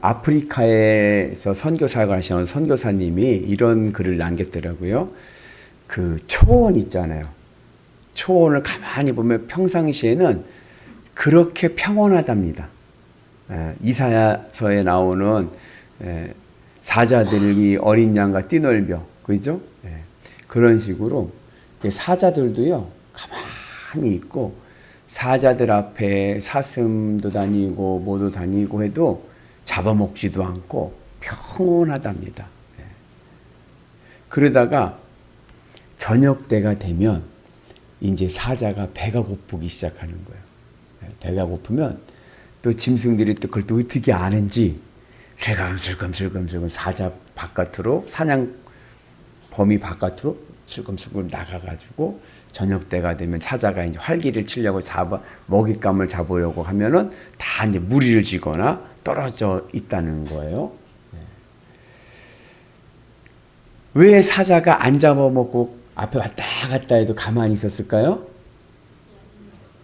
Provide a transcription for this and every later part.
아프리카에서 선교사를 하시는 선교사님이 이런 글을 남겼더라고요. 그 초원 있잖아요. 초원을 가만히 보면 평상시에는 그렇게 평온하답니다. 이사야서에 나오는 사자들이 어린 양과 뛰놀며, 그죠? 그런 식으로 사자들도요 가만히 있고, 사자들 앞에 사슴도 다니고 뭐도 다니고 해도 잡아먹지도 않고 평온하답니다. 그러다가 저녁 때가 되면 이제 사자가 배가 고프기 시작하는 거예요. 배가 고프면 또 짐승들이 또 그걸 또 어떻게 아는지 슬금슬금 사자 바깥으로, 사냥 범위 바깥으로 슬금슬금 나가가지고 저녁 때가 되면 사자가 이제 활기를 치려고 먹잇감을 잡으려고 하면은 다 이제 무리를 지거나 떨어져 있다는 거예요. 왜 사자가 안 잡아먹고 앞에 왔다 갔다 해도 가만히 있었을까요?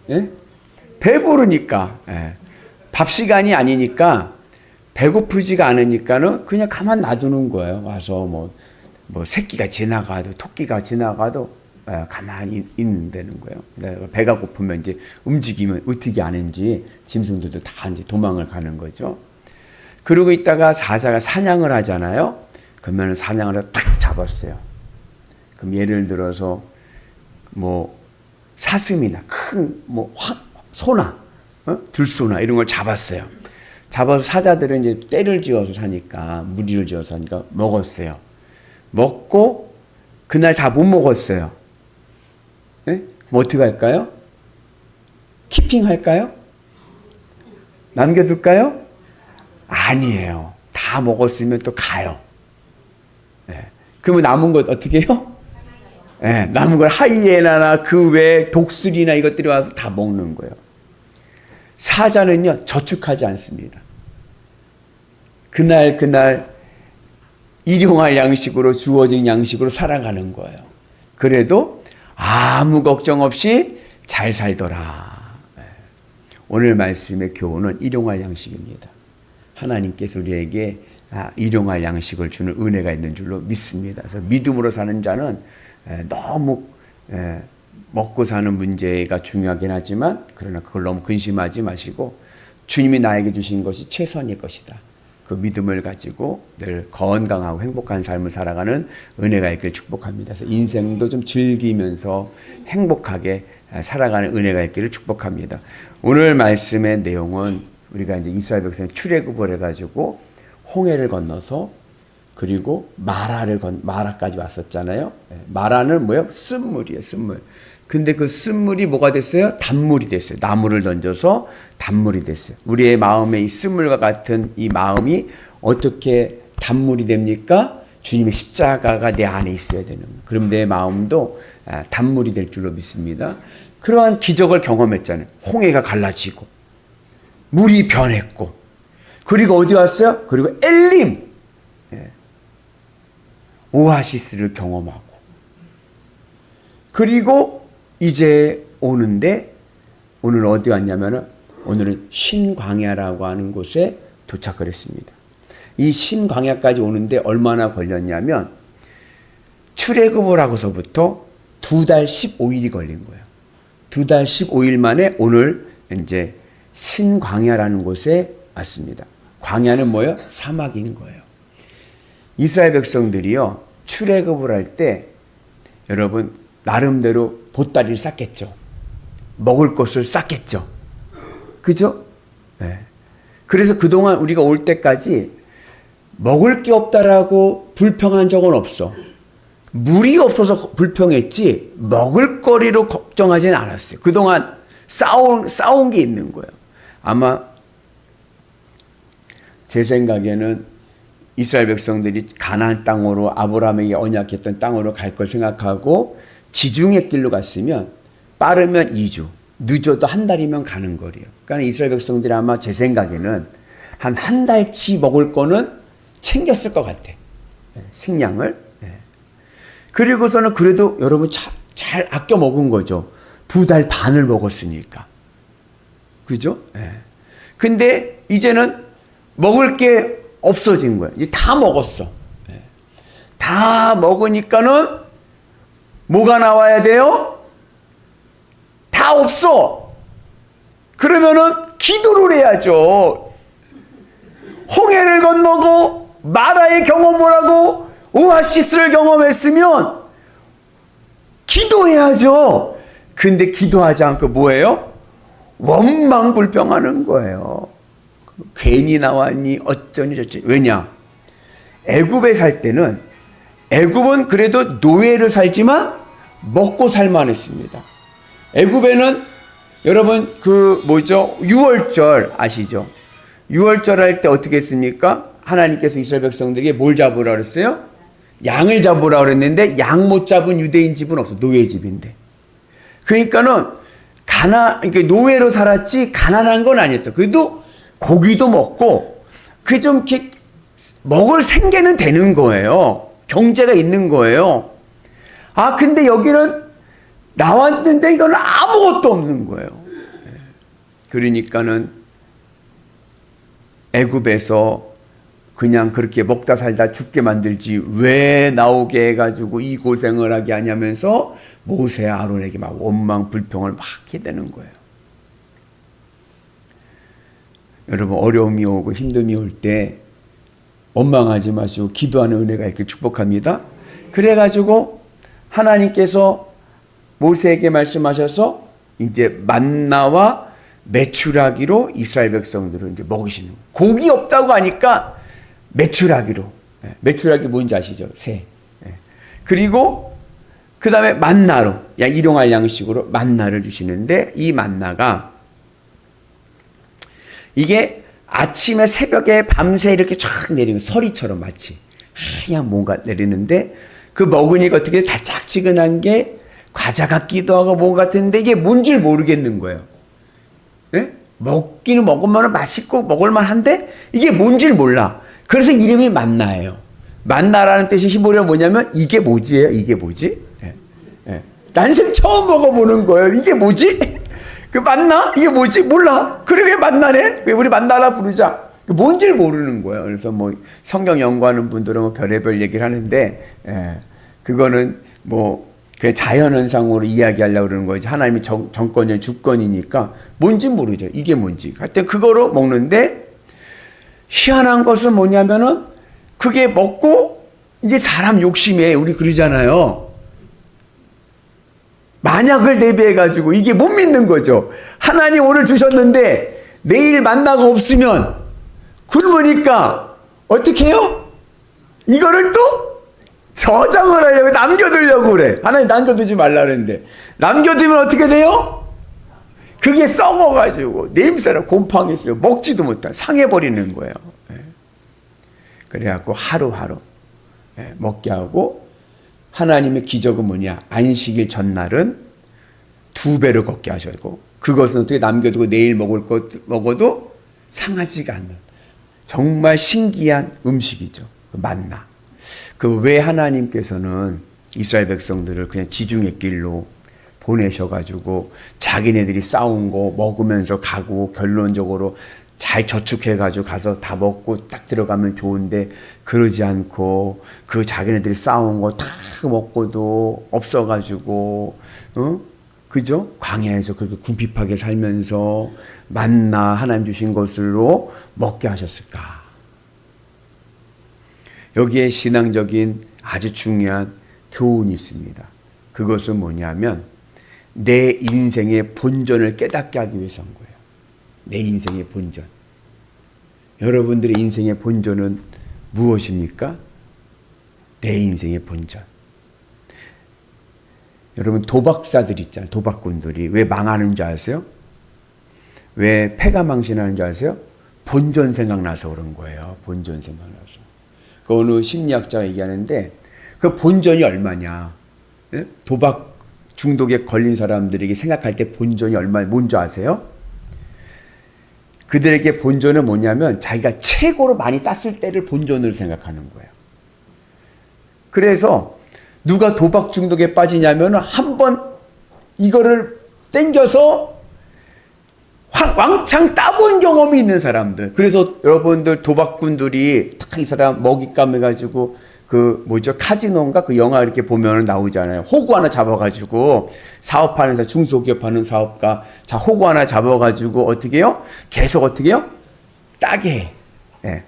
예? 배부르니까. 밥 시간이 아니니까 배고프지가 않으니까는 그냥 가만 놔두는 거예요. 와서 뭐 새끼가 지나가도 토끼가 지나가도 가만히 있는다는 거예요. 배가 고프면 이제 움직이면 어떻게 하는지 짐승들도 다 이제 도망을 가는 거죠. 그러고 있다가 사자가 사냥을 하잖아요. 그러면 사냥을 딱 잡았어요. 그럼 예를 들어서 뭐 사슴이나 큰 소나 들소나 이런 걸 잡았어요. 잡아서 사자들은 이제 떼를 지어서 사니까, 무리를 지어서 사니까 먹었어요. 먹고 그날 다 못 먹었어요. 네? 뭐 어떻게 할까요? 키핑 할까요? 남겨둘까요? 아니에요. 다 먹었으면 또 가요. 네. 그러면 남은 것 어떻게 해요? 네. 남은 걸 하이에나나 그 외에 독수리나 이것들이 와서 다 먹는 거예요. 사자는요 저축하지 않습니다. 그날 일용할 양식으로, 주어진 양식으로 살아가는 거예요. 그래도 아무 걱정 없이 잘 살더라. 오늘 말씀의 교훈은 일용할 양식입니다. 하나님께서 우리에게 일용할 양식을 주는 은혜가 있는 줄로 믿습니다. 그래서 믿음으로 사는 자는 너무 먹고 사는 문제가 중요하긴 하지만, 그러나 그걸 너무 근심하지 마시고 주님이 나에게 주신 것이 최선일 것이다. 그 믿음을 가지고 늘 건강하고 행복한 삶을 살아가는 은혜가 있기를 축복합니다. 그래서 인생도 좀 즐기면서 행복하게 살아가는 은혜가 있기를 축복합니다. 오늘 말씀의 내용은 우리가 이제 이스라엘 백성이 출애굽을 해가지고 홍해를 건너서 그리고 마라까지 왔었잖아요. 마라는 뭐예요? 쓴물이에요, 쓴물. 근데 그 쓴물이 뭐가 됐어요? 단물이 됐어요. 나무를 던져서 단물이 됐어요. 우리의 마음에 이 쓴물과 같은 이 마음이 어떻게 단물이 됩니까? 주님의 십자가가 내 안에 있어야 되는 거예요. 그럼 내 마음도 단물이 될 줄로 믿습니다. 그러한 기적을 경험했잖아요. 홍해가 갈라지고 물이 변했고, 그리고 어디 왔어요? 그리고 엘림, 오아시스를 경험하고, 그리고 이제 오는데, 오늘 어디 왔냐면은 오늘은 신광야라고 하는 곳에 도착을 했습니다. 이 신광야까지 오는데 얼마나 걸렸냐면 출애굽을 하고서부터 2달 15일이 걸린 거예요. 2달 15일 만에 오늘 이제 신광야라는 곳에 왔습니다. 광야는 뭐예요? 사막인 거예요. 이스라엘 백성들이요 출애굽을 할 때 여러분 나름대로 보따리를 쌌겠죠. 먹을 것을 쌌겠죠. 그죠? 네. 그래서 그동안 우리가 올 때까지 먹을 게 없다라고 불평한 적은 없어. 물이 없어서 불평했지 먹을 거리로 걱정하지는 않았어요. 그동안 쌓아온 게 있는 거예요. 아마 제 생각에는 이스라엘 백성들이 가나안 땅으로, 아브라함에게 언약했던 땅으로 갈 걸 생각하고 지중해 길로 갔으면 빠르면 2주, 늦어도 한 달이면 가는 거리예요. 그러니까 이스라엘 백성들이 아마 제 생각에는 한 달치 먹을 거는 챙겼을 것 같아. 식량을. 그리고서는 그래도 여러분 잘 아껴 먹은 거죠. 2달 반을 먹었으니까. 그죠? 근데 이제는 먹을 게 없어진 거예요. 이제 다 먹었어. 다 먹으니까는 뭐가 나와야 돼요? 다 없어. 그러면은 기도를 해야죠. 홍해를 건너고 마라의 경험을 하고 오아시스를 경험했으면 기도해야죠. 근데 기도하지 않고 뭐예요? 원망불평하는 거예요. 괜히 나왔니 어쩌니 저쩌니. 왜냐? 애굽에 살 때는 애굽은 그래도 노예로 살지만 먹고 살만했습니다. 애굽에는 여러분 그 뭐죠? 유월절 아시죠? 유월절 할 때 어떻게 했습니까? 하나님께서 이스라엘 백성들에게 뭘 잡으라 그랬어요? 양을 잡으라 그랬는데 양 못 잡은 유대인 집은 없어. 노예 집인데. 그러니까는 그러니까 노예로 살았지 가난한 건 아니었다. 그래도 고기도 먹고 그 좀 이렇게 먹을 생계는 되는 거예요. 경제가 있는 거예요. 아 근데 여기는 나왔는데 이거는 아무것도 없는 거예요. 그러니까는 애굽에서 그냥 그렇게 먹다 살다 죽게 만들지 왜 나오게 해가지고 이 고생을 하게 하냐면서 모세 아론에게 막 원망 불평을 막 하게 되는 거예요. 여러분 어려움이 오고 힘듦이 올 때 원망하지 마시고 기도하는 은혜가 있길 축복합니다. 그래가지고 하나님께서 모세에게 말씀하셔서 이제 만나와 메추라기로 이스라엘 백성들을 이제 먹이시는 거예요. 고기 없다고 하니까 메추라기로. 메추라기 뭔지 아시죠? 새. 그리고 그 다음에 만나로 일용할 양식으로 만나를 주시는데 이 만나가 이게 아침에 새벽에 밤새 이렇게 쫙 내리는 서리처럼 마치 하얀 뭔가 내리는데 그 먹으니까 어떻게 달짝지근한 게 과자 같기도 하고 뭐 같은데 이게 뭔지를 모르겠는 거예요. 네? 먹기는 먹으면 맛있고 먹을만한데 이게 뭔지를 몰라. 그래서 이름이 만나예요. 만나라는 뜻이 히브리어 뭐냐면 이게 뭐지예요? 이게 뭐지? 네. 네. 난생 처음 먹어보는 거예요. 이게 뭐지? 그 만나? 이게 뭐지? 몰라. 그래 왜 만나네? 왜 우리 만나라 부르자. 뭔지를 모르는 거예요. 그래서 뭐 성경 연구하는 분들은 뭐 별의별 얘기를 하는데 그거는 뭐 그 자연현상으로 이야기하려고 그러는 거지. 하나님이 정권이 주권이니까 뭔지 모르죠. 이게 뭔지. 하여튼 그거로 먹는데 희한한 것은 뭐냐면은 그게 먹고 이제 사람 욕심에 우리 그러잖아요. 만약을 대비해가지고 이게 못 믿는 거죠. 하나님 오늘 주셨는데 내일 만나가 없으면 굶으니까 어떻게 해요? 이거를 또 저장을 하려고 남겨두려고 그래. 하나님 남겨두지 말라 그랬는데 남겨두면 어떻게 돼요? 그게 썩어가지고 냄새나 곰팡이 있어요. 먹지도 못해. 상해버리는 거예요. 그래갖고 하루하루 먹게 하고 하나님의 기적은 뭐냐? 안식일 전날은 2배로 걷게 하셨고 그것은 어떻게 남겨두고 내일 먹을 것 먹어도 상하지가 않는 정말 신기한 음식이죠. 만나. 그 왜 하나님께서는 이스라엘 백성들을 그냥 지중해 길로 보내셔가지고 자기네들이 싸운 거 먹으면서 가고 결론적으로 잘 저축해가지고 가서 다 먹고 딱 들어가면 좋은데 그러지 않고 그 자기네들이 싸운 거 다 먹고도 없어가지고 그죠? 광야에서 그렇게 궁핍하게 살면서 만나 하나님 주신 것으로 먹게 하셨을까? 여기에 신앙적인 아주 중요한 교훈이 있습니다. 그것은 뭐냐면 내 인생의 본전을 깨닫게 하기 위해서인 거예요. 내 인생의 본전. 여러분들의 인생의 본전은 무엇입니까? 내 인생의 본전. 여러분 도박사들 있잖아요. 도박꾼들이 왜 망하는 줄 아세요? 왜 패가 망신하는 줄 아세요? 본전 생각나서 그런 거예요. 본전 생각나서. 그 어느 심리학자가 얘기하는데 그 본전이 얼마냐. 예? 도박 중독에 걸린 사람들에게 생각할 때 본전이 얼마 뭔지 아세요? 그들에게 본전은 뭐냐면 자기가 최고로 많이 땄을 때를 본전으로 생각하는 거예요. 그래서 누가 도박 중독에 빠지냐면 한번 이거를 땡겨서 왕창 따본 경험이 있는 사람들. 그래서 여러분들 도박꾼들이 딱 이 사람 먹잇감 해가지고 그 뭐죠 카지노인가 그 영화 이렇게 보면 나오잖아요. 호구 하나 잡아가지고 사업하는 사 중소기업 하는 사업가 자 호구 하나 잡아가지고 어떻게 해요? 계속 어떻게 해요? 따게 해. 네.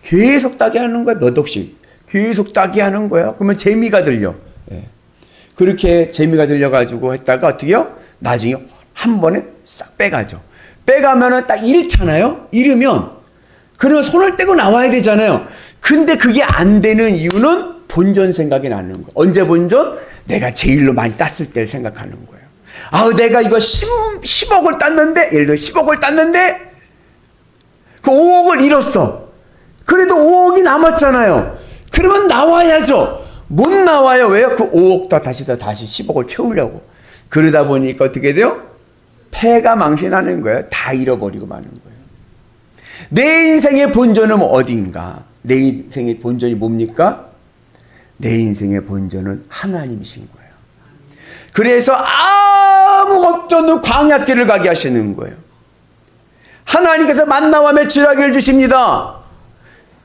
계속 따게 하는 거야. 몇 억씩 계속 따게 하는 거야. 그러면 재미가 들려. 네. 그렇게 재미가 들려가지고 했다가 어떻게 해요? 나중에 한 번에 싹 빼가죠. 빼가면은 딱 잃잖아요. 잃으면 그러면 손을 떼고 나와야 되잖아요. 근데 그게 안 되는 이유는 본전 생각이 나는 거예요. 언제 본전? 내가 제일로 많이 땄을 때를 생각하는 거예요. 아, 내가 이거 10억을 땄는데, 예를 들어 10억을 땄는데, 그 5억을 잃었어. 그래도 5억이 남았잖아요. 그러면 나와야죠. 못 나와요. 왜요? 그 5억 다시 10억을 채우려고. 그러다 보니까 어떻게 돼요? 패가 망신하는 거예요. 다 잃어버리고 마는 거예요. 내 인생의 본전은 어딘가? 내 인생의 본전이 뭡니까? 내 인생의 본전은 하나님이신 거예요. 그래서 아무것도 없는 광야길을 가게 하시는 거예요. 하나님께서 만나와 메추라기를 주십니다.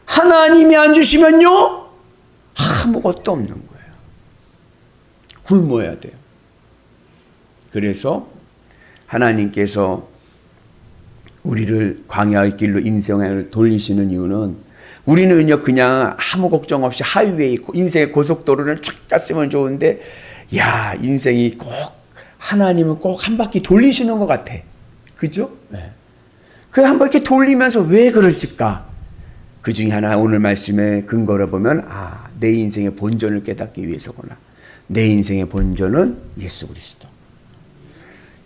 하나님이 안 주시면요? 아무것도 없는 거예요. 굶어야 돼요. 그래서 하나님께서 우리를 광야의 길로 인생을 돌리시는 이유는 우리는요 그냥 아무 걱정 없이 하이웨이 인생의 고속도로를 쫙 갔으면 좋은데 야 인생이 꼭 하나님은 꼭 한 바퀴 돌리시는 것 같아. 그죠? 네. 그 한 바퀴 돌리면서 왜 그러실까? 그 중에 하나 오늘 말씀에 근거를 보면 내 인생의 본전을 깨닫기 위해서구나. 내 인생의 본전은 예수 그리스도.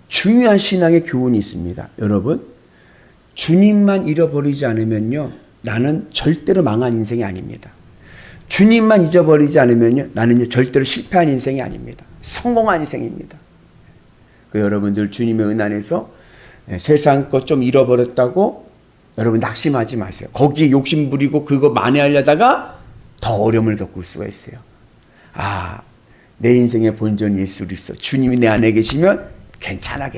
중요한 신앙의 교훈이 있습니다. 여러분 주님만 잃어버리지 않으면요 나는 절대로 망한 인생이 아닙니다. 주님만 잊어버리지 않으면요 나는요 절대로 실패한 인생이 아닙니다. 성공한 인생입니다. 그 여러분들 주님의 은 안에서 세상 것 좀 잃어버렸다고 여러분 낙심하지 마세요. 거기에 욕심 부리고 그거 만회하려다가 더 어려움을 겪을 수가 있어요. 내 인생의 본전이 예수 그리스도. 주님이 내 안에 계시면 괜찮아.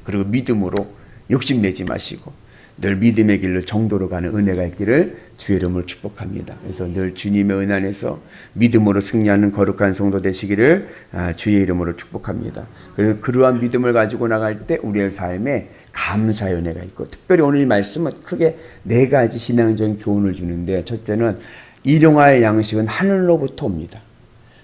그리고 믿음으로 욕심내지 마시고 늘 믿음의 길로 정도로 가는 은혜가 있기를 주의 이름으로 축복합니다. 그래서 늘 주님의 은 안에서 믿음으로 승리하는 거룩한 성도 되시기를 주의 이름으로 축복합니다. 그래서 그러한 믿음을 가지고 나갈 때 우리의 삶에 감사의 은혜가 있고 특별히 오늘 이 말씀은 크게 네 가지 신앙적인 교훈을 주는데 첫째는 일용할 양식은 하늘로부터 옵니다.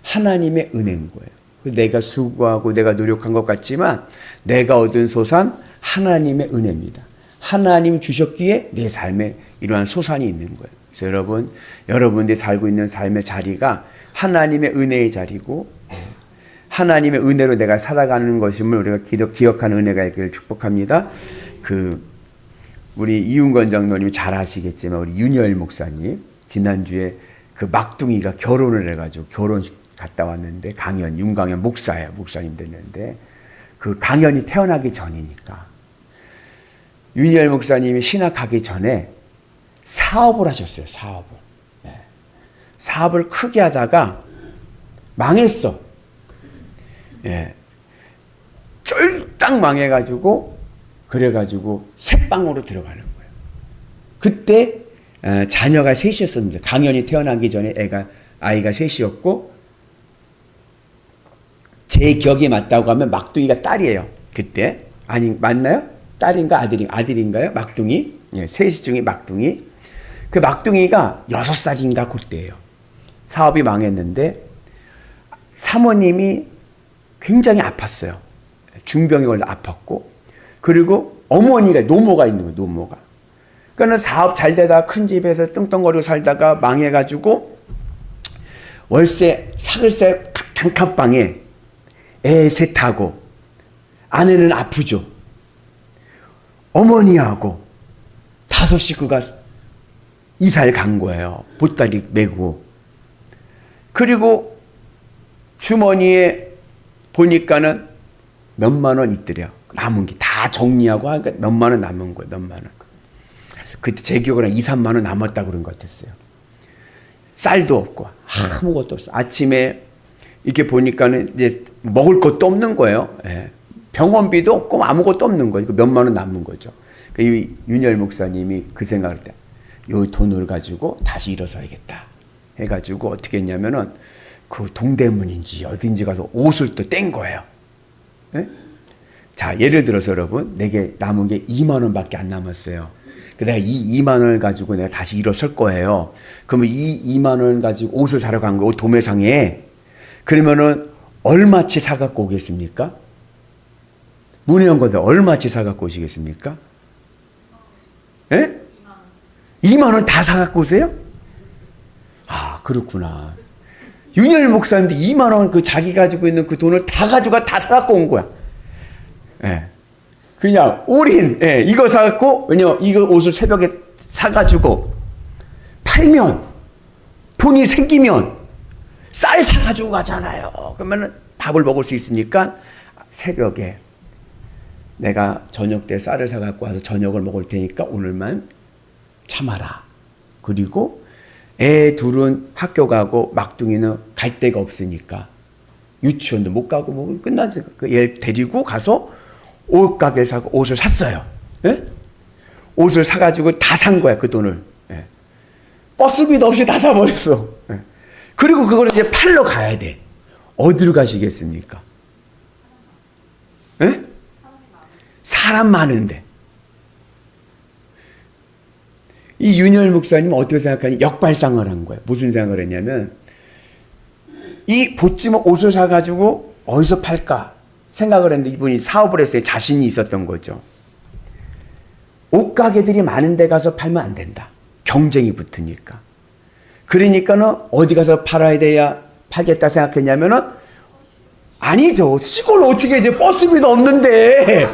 하나님의 은혜인 거예요. 내가 수고하고 내가 노력한 것 같지만 내가 얻은 소산 하나님의 은혜입니다. 하나님이 주셨기에 내 삶에 이러한 소산이 있는 거예요. 그래서 여러분들이 살고 있는 삶의 자리가 하나님의 은혜의 자리고 하나님의 은혜로 내가 살아가는 것임을 우리가 기억하는 은혜가 있기를 축복합니다. 우리 이윤건 장로님이 잘 아시겠지만 우리 윤열 목사님 지난주에 그 막둥이가 결혼을 해가지고 결혼식 갔다 왔는데 윤강현 목사예요. 목사님 됐는데 그 강현이 태어나기 전이니까 윤열 목사님이 신학 가기 전에 사업을 하셨어요. 사업을 크게 하다가 망했어. 쫄딱 망해가지고 그래가지고 새빵으로 들어가는 거예요. 그때 자녀가 셋이었습니다. 강현이 태어나기 전에 아이가 셋이었고 제 기억이 맞다고 하면 막둥이가 딸이에요. 그때 맞나요? 딸인가 아들인가요? 막둥이. 셋 중에 막둥이. 그 막둥이가 6살인가 그때예요. 사업이 망했는데 사모님이 굉장히 아팠어요. 중병에 걸려 아팠고 그리고 어머니가 노모가 있는 거예요. 노모가. 그러니까 사업 잘 되다가 큰 집에서 떵떵거리고 살다가 망해가지고 월세 사글세 단칸방에 애 셋하고 아내는 아프죠. 어머니하고 5 식구가 이사를 간 거예요. 보따리 메고. 그리고 주머니에 보니까는 몇만 원 있더래요. 남은 게 다 정리하고 하니까 몇만 원 남은 거예요. 몇만 원. 그래서 그때 제 기억으로 2, 3만 원 남았다고 그런 것 같았어요. 쌀도 없고 아무것도 없어. 아침에 이렇게 보니까는 이제 먹을 것도 없는 거예요. 병원비도 없고 아무것도 없는 거죠. 몇만 원 남는 거죠. 이 윤열 목사님이 그 생각을 때, 요 돈을 가지고 다시 일어서야겠다 해가지고 어떻게 했냐면은 그 동대문인지 어딘지 가서 옷을 또 뗀 거예요. 네? 자, 예를 들어서 여러분, 내게 남은 게 2만 원밖에 안 남았어요. 내가 이 2만 원을 가지고 내가 다시 일어설 거예요. 그러면 이 2만 원 가지고 옷을 사러 간 거고, 도매상에. 그러면은 얼마치 사갖고 오겠습니까? 문혜영 권사 얼마치 사갖고 오시겠습니까? 예? 2만 원 다 사갖고 오세요? 아, 그렇구나. 윤열 목사님도 2만 원 그 자기 가지고 있는 그 돈을 다 가지고 다 사갖고 온 거야. 예. 그냥 올인, 예, 이거 사갖고, 왜냐면 이거 옷을 새벽에 사가지고 팔면 돈이 생기면 쌀 사가지고 가잖아요. 그러면은 밥을 먹을 수 있으니까 새벽에 내가 저녁 때 쌀을 사갖고 와서 저녁을 먹을 테니까 오늘만 참아라. 그리고 애 둘은 학교 가고 막둥이는 갈 데가 없으니까 유치원도 못 가고 뭐 끝나서 얘 데리고 가서 옷가게 사고 옷을 샀어요. 예? 옷을 사가지고 다 산 거야, 그 돈을. 예. 버스비도 없이 다 사버렸어. 예. 그리고 그걸 이제 팔러 가야 돼. 어디로 가시겠습니까? 예? 사람 많은데. 이 윤열 목사님은 어떻게 생각하니? 역발상을 한 거예요. 무슨 생각을 했냐면, 이 보찜 옷을 사가지고 어디서 팔까 생각을 했는데, 이분이 사업을 했어요. 자신이 있었던 거죠. 옷가게들이 많은 데 가서 팔면 안 된다. 경쟁이 붙으니까. 그러니까는 어디 가서 팔아야 돼야 팔겠다 생각했냐면은, 아니죠. 시골 어떻게 이제 버스비도 없는데,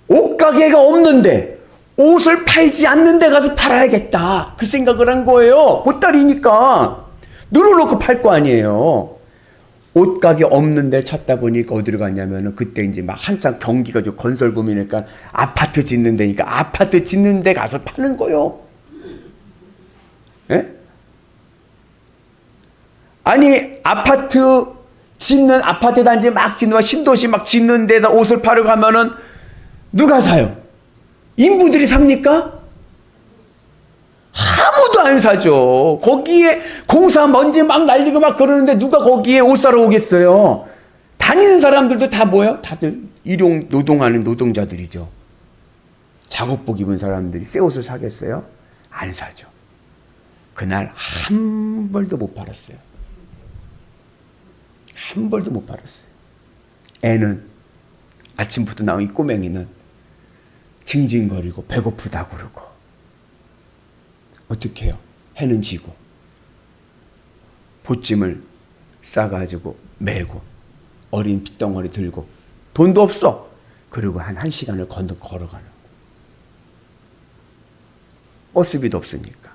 옷가게가 없는데 옷을 팔지 않는 데 가서 팔아야겠다. 그 생각을 한 거예요. 보따리니까 늘어놓고 팔 거 아니에요. 옷가게 없는 데를 찾다 보니까 어디로 갔냐면은, 그때 이제 막 한창 경기가 좀 건설붐이니까 아파트 짓는 데니까 아파트 짓는 데 가서 파는 거요. 예? 아니, 아파트 단지 막 짓는, 신도시 막 짓는 데다 옷을 팔러 가면은 누가 사요? 인부들이 삽니까? 아무도 안 사죠. 거기에 공사 먼지 막 날리고 막 그러는데 누가 거기에 옷 사러 오겠어요? 다니는 사람들도 다 뭐예요? 다들 일용 노동하는 노동자들이죠. 작업복 입은 사람들이 새 옷을 사겠어요? 안 사죠. 그날 한 벌도 못 팔았어요. 한 벌도 못 팔았어요. 애는, 아침부터 나온 이 꼬맹이는 징징거리고 배고프다 그러고. 어떻게 해요? 해는 지고 보찜을 싸가지고 메고 어린 핏덩어리 들고 돈도 없어. 그리고 한 1시간을 걸어가는 거. 버스비도 없으니까.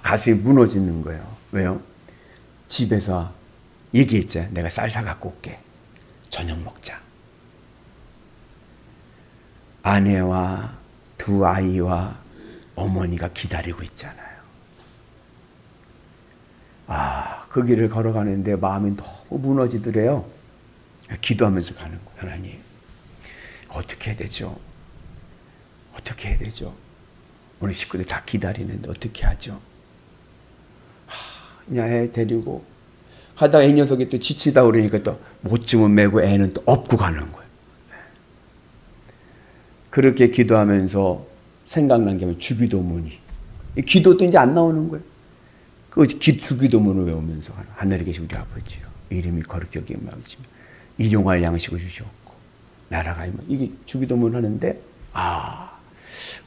가슴이 무너지는 거예요. 왜요? 집에서 얘기했죠. 내가 쌀 사갖고 올게. 저녁 먹자. 아내와 두 아이와 어머니가 기다리고 있잖아요. 그 길을 걸어가는데 마음이 너무 무너지더래요. 기도하면서 가는 거예요. 하나님, 어떻게 해야 되죠? 어떻게 해야 되죠? 우리 식구들 다 기다리는데 어떻게 하죠? 그냥 애 데리고 하다가 이 녀석이 또 지치다 그러니까 또 못쯤은 메고 애는 또 업고 가는 거예요. 그렇게 기도하면서 생각난 게 주기도문이. 기도도 이제 안 나오는 거예요. 그 주기도문을 외우면서 하늘에 계신 우리 아버지요, 이름이 거룩히 여김을 받으시며 일용할 양식을 주셨고 나라가 이게 주기도문 하는데,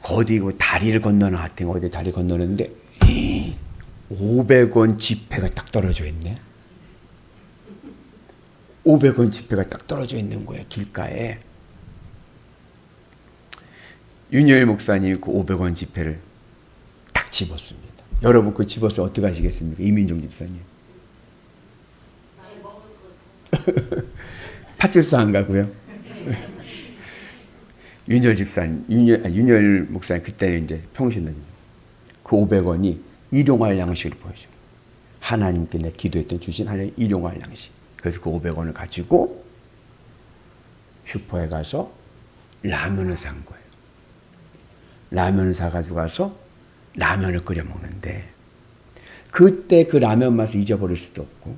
어디 다리를 건너는 하여튼 어디 다리 건너는데 500원 지폐가 딱 떨어져 있네. 500원 지폐가 딱 떨어져 있는 거예요, 길가에. 윤여일 목사님이 그 500원 지폐를 딱 집었습니다. 여러분, 그 집어서 어떻게 하시겠습니까? 이민종 집사님. 파출소 안 가고요. 윤여일 목사님 그때는 이제 평신도입니다. 그 500원이 일용할 양식을 보여줘요. 하나님께 내 기도했던 주신 하나님 일용할 양식. 그래서 그 500원을 가지고 슈퍼에 가서 라면을 산 거예요. 라면을 사가지고 가서 라면을 끓여 먹는데 그때 그 라면 맛을 잊어버릴 수도 없고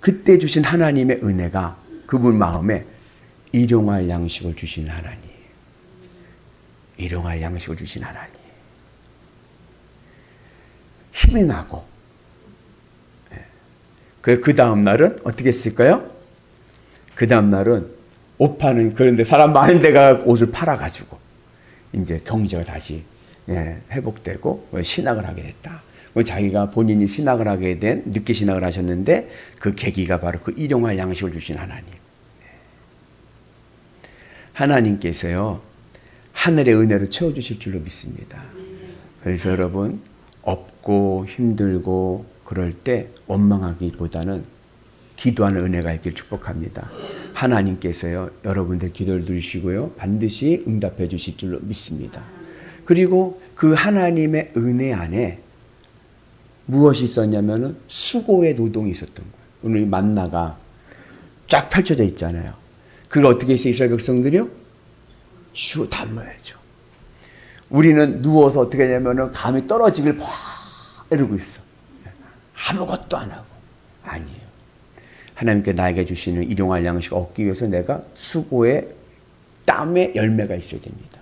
그때 주신 하나님의 은혜가 그분 마음에 일용할 양식을 주신 하나님. 일용할 양식을 주신 하나님. 힘이 나고 그 다음 날은 어떻게 했을까요? 그 다음 날은 옷 파는 그런데 사람 많은 데가 옷을 팔아가지고 이제 경제가 다시 회복되고 신학을 하게 됐다. 자기가 본인이 신학을 하게 된 늦게 신학을 하셨는데 그 계기가 바로 그 일용할 양식을 주신 하나님. 하나님께서요 하늘의 은혜로 채워주실 줄로 믿습니다. 그래서 여러분 없고 힘들고 그럴 때 원망하기보다는 기도하는 은혜가 있길 축복합니다. 하나님께서요 여러분들 기도를 들으시고요 반드시 응답해 주실 줄로 믿습니다. 그리고 그 하나님의 은혜 안에 무엇이 있었냐면은 수고의 노동이 있었던 거예요. 오늘 만나가 쫙 펼쳐져 있잖아요. 그걸 어떻게 했어요? 이스라엘 백성들이요? 주워 담아야죠. 우리는 누워서 어떻게 하냐면은 감이 떨어지길 봐 이러고 있어. 아무것도 안 하고. 아니에요. 하나님께 나에게 주시는 일용할 양식을 얻기 위해서 내가 수고의 땀의 열매가 있어야 됩니다.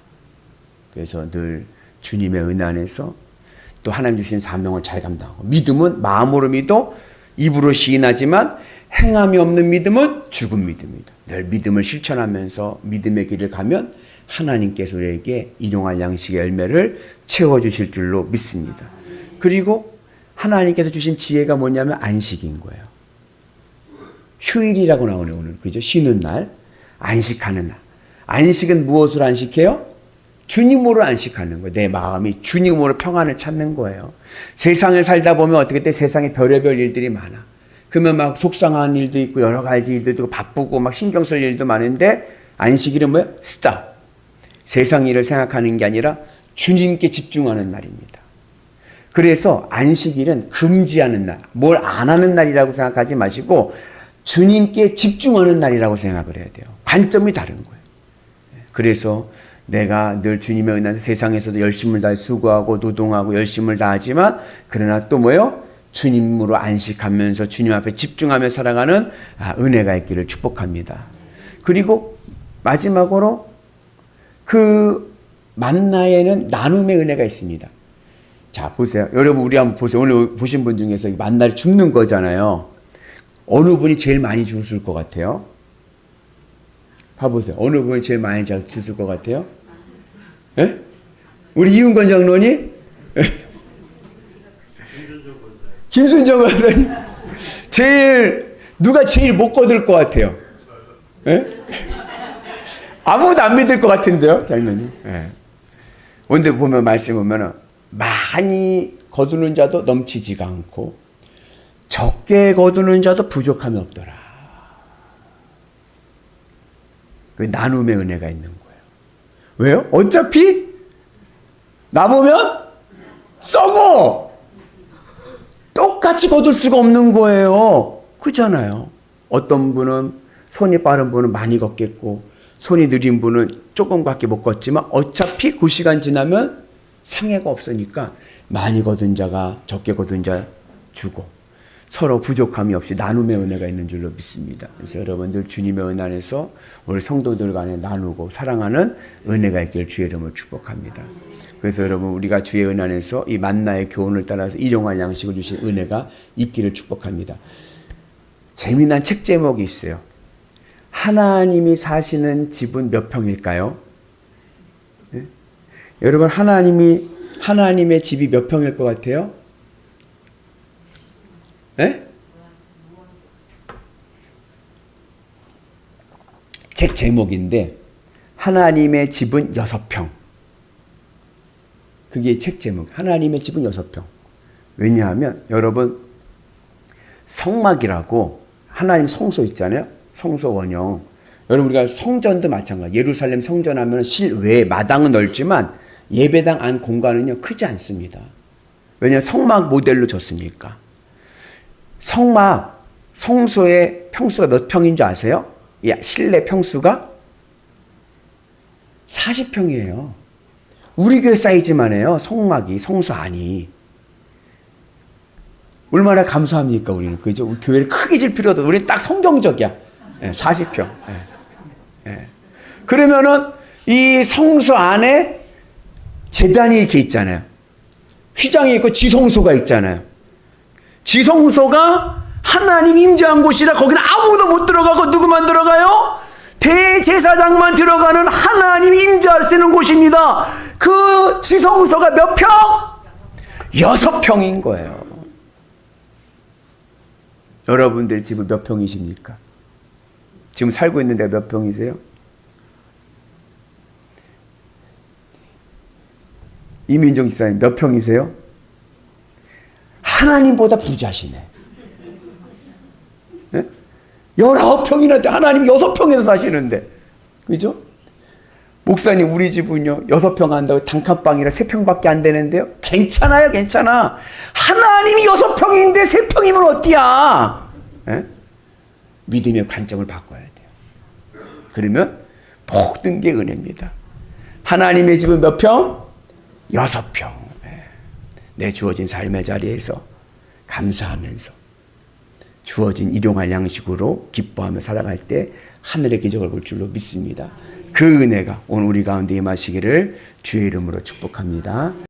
그래서 늘 주님의 은혜 안에서 또 하나님 주신 사명을 잘 감당하고 믿음은 마음으로 믿어 입으로 시인하지만 행함이 없는 믿음은 죽은 믿음이다. 늘 믿음을 실천하면서 믿음의 길을 가면 하나님께서 우리에게 일용할 양식의 열매를 채워주실 줄로 믿습니다. 그리고 하나님께서 주신 지혜가 뭐냐면 안식인 거예요. 휴일이라고 나오네요. 오늘 그죠? 쉬는 날, 안식하는 날. 안식은 무엇으로 안식해요? 주님으로 안식하는 거예요. 내 마음이 주님으로 평안을 찾는 거예요. 세상을 살다 보면 어떻게 때 세상에 별의별 일들이 많아. 그러면 막 속상한 일도 있고 여러 가지 일들도 있고 바쁘고 막 신경 쓸 일도 많은데 안식일은 뭐예요? 스탑. 세상 일을 생각하는 게 아니라 주님께 집중하는 날입니다. 그래서 안식일은 금지하는 날, 뭘 안 하는 날이라고 생각하지 마시고 주님께 집중하는 날이라고 생각을 해야 돼요. 관점이 다른 거예요. 그래서 내가 늘 주님의 은혜로 세상에서도 열심을 다해 수고하고 노동하고 열심을 다하지만 그러나 또 뭐예요? 주님으로 안식하면서 주님 앞에 집중하며 살아가는 은혜가 있기를 축복합니다. 그리고 마지막으로 그 만나에는 나눔의 은혜가 있습니다. 자, 보세요. 여러분, 우리 한번 보세요. 오늘 보신 분 중에서 만나를 줍는 거잖아요. 어느 분이 제일 많이 주실 것 같아요? 봐보세요. 어느 분이 제일 많이 주실 것 같아요? 예? 우리 이윤권 장로님? 김순정 권사님? 누가 제일 못 거둘 것 같아요? 예? 아무도 안 믿을 것 같은데요, 장로님? 예. 오늘 보면, 말씀 보면은, 많이 거두는 자도 넘치지가 않고, 적게 거두는 자도 부족함이 없더라. 그 나눔의 은혜가 있는 거예요. 왜요? 어차피 남으면 썩어. 똑같이 거둘 수가 없는 거예요. 그렇잖아요. 어떤 분은 손이 빠른 분은 많이 걷겠고 손이 느린 분은 조금밖에 못 걷지만 어차피 그 시간 지나면 상해가 없으니까 많이 거둔 자가 적게 거둔 자 주고 서로 부족함이 없이 나눔의 은혜가 있는 줄로 믿습니다. 그래서 여러분들 주님의 은혜 안에서 우리 성도들 간에 나누고 사랑하는 은혜가 있기를 주의 이름으로 축복합니다. 그래서 여러분 우리가 주의 은혜 안에서 이 만나의 교훈을 따라서 일용할 양식을 주신 은혜가 있기를 축복합니다. 재미난 책 제목이 있어요. 하나님이 사시는 집은 몇 평일까요? 네? 여러분 하나님의 집이 몇 평일 것 같아요? 네? 책 제목인데 하나님의 집은 6평. 그게 책 제목. 하나님의 집은 6평. 왜냐하면 여러분 성막이라고 하나님 성소 있잖아요. 성소 원형. 여러분 우리가 성전도 마찬가지. 예루살렘 성전 하면 실외 마당은 넓지만 예배당 안 공간은요 크지 않습니다. 왜냐하면 성막 모델로 줬으니까. 성막 성소의 평수가 몇 평인 줄 아세요? 실내 평수가 40평이에요. 우리 교회 사이즈만 해요. 성막이, 성소 안이. 얼마나 감사합니까, 우리는. 그죠? 우리 교회를 크게 질 필요도, 우리는 딱 성경적이야. 40평. 그러면은 이 성소 안에 제단이 이렇게 있잖아요. 휘장이 있고 지성소가 있잖아요. 지성소가 하나님 임재한 곳이라 거기는 아무도 못 들어가고 누구만 들어가요? 대제사장만 들어가는 하나님 임재하시는 곳입니다. 그 지성소가 몇 평? 6평인 거예요. 여러분들 집은 몇 평이십니까? 지금 살고 있는 데가 몇 평이세요? 이민종 집사님 몇 평이세요? 하나님보다 부자시네. 19평이나 하나님 6평에서 사시는데. 그죠? 목사님 우리 집은요 6평 한다고 단칸방이라 3평밖에 안 되는데요. 괜찮아요, 괜찮아. 하나님이 6평인데 3평이면 어때야? 믿음의 관점을 바꿔야 돼요. 그러면 모든 게 은혜입니다. 하나님의 집은 몇 평? 6평. 내 주어진 삶의 자리에서 감사하면서 주어진 일용할 양식으로 기뻐하며 살아갈 때 하늘의 기적을 볼 줄로 믿습니다. 그 은혜가 오늘 우리 가운데 임하시기를 주의 이름으로 축복합니다.